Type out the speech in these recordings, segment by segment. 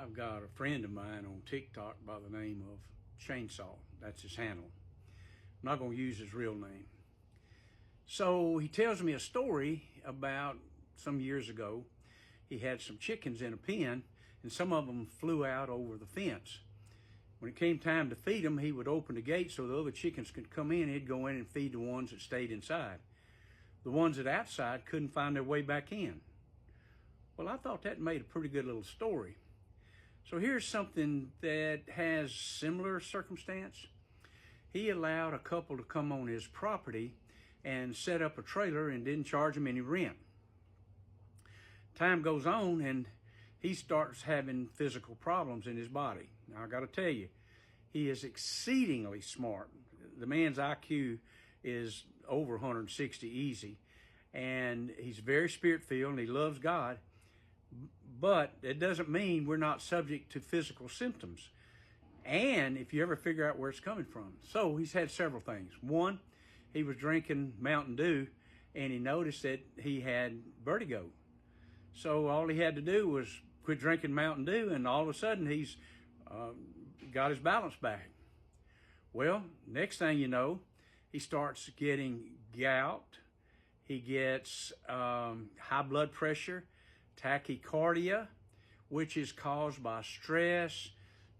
I've got a friend of mine on TikTok by the name of Chainsaw. That's his handle. I'm not going to use his real name. So he tells me a story about some years ago. He had some chickens in a pen, and some of them flew out over the fence. When it came time to feed them, he would open the gate so the other chickens could come in. He'd go in and feed the ones that stayed inside. The ones that outside couldn't find their way back in. Well, I thought that made a pretty good little story. So here's something that has similar circumstance. He allowed a couple to come on his property and set up a trailer and didn't charge them any rent. Time goes on and he starts having physical problems in his body. Now I got to tell you, he is exceedingly smart. The man's IQ is over 160 easy, and he's very spirit-filled and he loves God. But it doesn't mean we're not subject to physical symptoms. And if you ever figure out where it's coming from. So he's had several things. One, he was drinking Mountain Dew and he noticed that he had vertigo. So all he had to do was quit drinking Mountain Dew, and all of a sudden he's got his balance back. Well, next thing you know, he starts getting gout. He gets high blood pressure, tachycardia, which is caused by stress,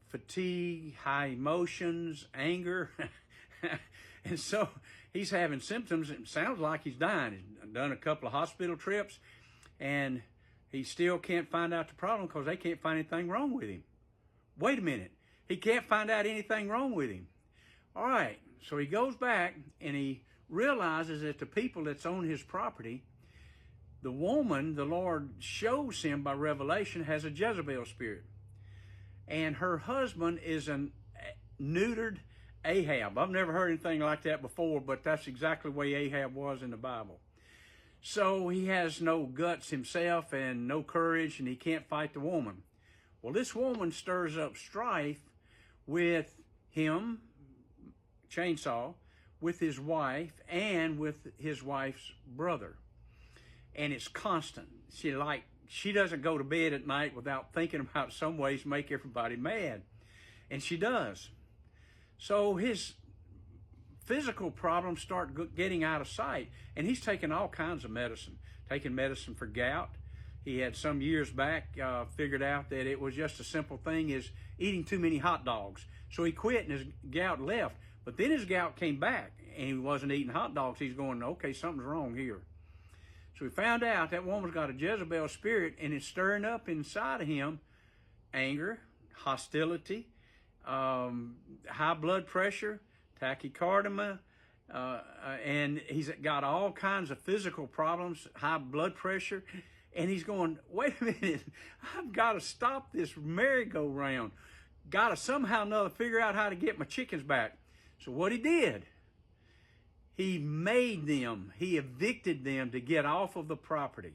fatigue, high emotions, anger. And so he's having symptoms. It sounds like he's dying. He's done a couple of hospital trips, and he still can't find out the problem because they can't find anything wrong with him. Wait a minute. He can't find out anything wrong with him. All right. So he goes back and he realizes that the people that's on his property, the woman the Lord shows him by revelation has a Jezebel spirit. And her husband is a neutered Ahab. I've never heard anything like that before, but that's exactly the way Ahab was in the Bible. So he has no guts himself and no courage, and he can't fight the woman. Well, this woman stirs up strife with him, Chainsaw, with his wife, and with his wife's brother. And it's constant. She doesn't go to bed at night without thinking about some ways to make everybody mad. And she does. So his physical problems start getting out of sight. And he's taking all kinds of medicine. Taking medicine for gout. He had some years back figured out that it was just a simple thing as eating too many hot dogs. So he quit and his gout left. But then his gout came back and he wasn't eating hot dogs. He's going, okay, something's wrong here. So we found out that woman's got a Jezebel spirit, and it's stirring up inside of him anger, hostility, high blood pressure, tachycardia, and he's got all kinds of physical problems, high blood pressure. And he's going, wait a minute, I've got to stop this merry-go-round. Got to somehow or another figure out how to get my chickens back. So what he did, he evicted them to get off of the property.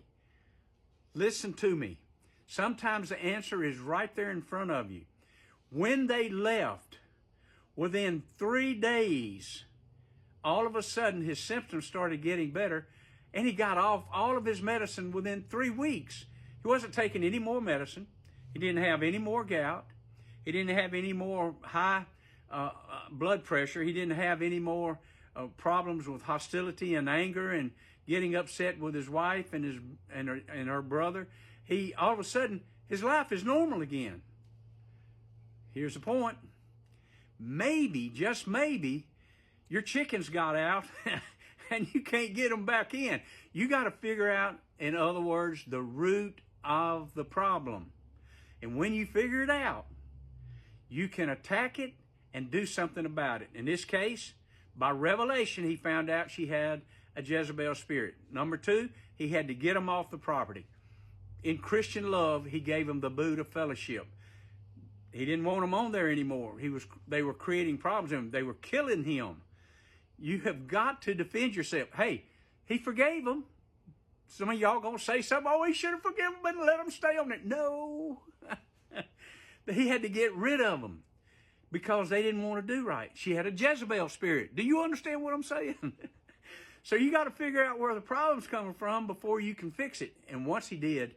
Listen to me. Sometimes the answer is right there in front of you. When they left, within 3 days, all of a sudden his symptoms started getting better, and he got off all of his medicine within 3 weeks. He wasn't taking any more medicine. He didn't have any more gout. He didn't have any more high blood pressure. He didn't have any more problems with hostility and anger and getting upset with his wife and her brother. He all of a sudden his life is normal again. Here's the point. Maybe, just maybe, your chickens got out and you can't get them back in. You got to figure out, in other words, the root of the problem. And when you figure it out, you can attack it and do something about it. In this case, by revelation, he found out she had a Jezebel spirit. Number 2, he had to get them off the property. In Christian love, he gave them the boot of fellowship. He didn't want them on there anymore. They were creating problems in him. They were killing him. You have got to defend yourself. Hey, he forgave them. Some of y'all going to say something, oh, he should have forgiven them and let them stay on it. No. He had to get rid of them because they didn't want to do right. She had a Jezebel spirit. Do you understand what I'm saying? So you got to figure out where the problem's coming from before you can fix it. And once he did,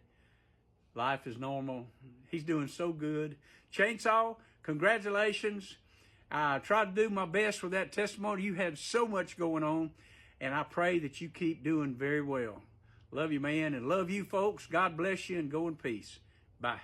life is normal. He's doing so good. Chainsaw, congratulations. I tried to do my best with that testimony. You had so much going on, and I pray that you keep doing very well. Love you, man, and love you, folks. God bless you, and go in peace. Bye.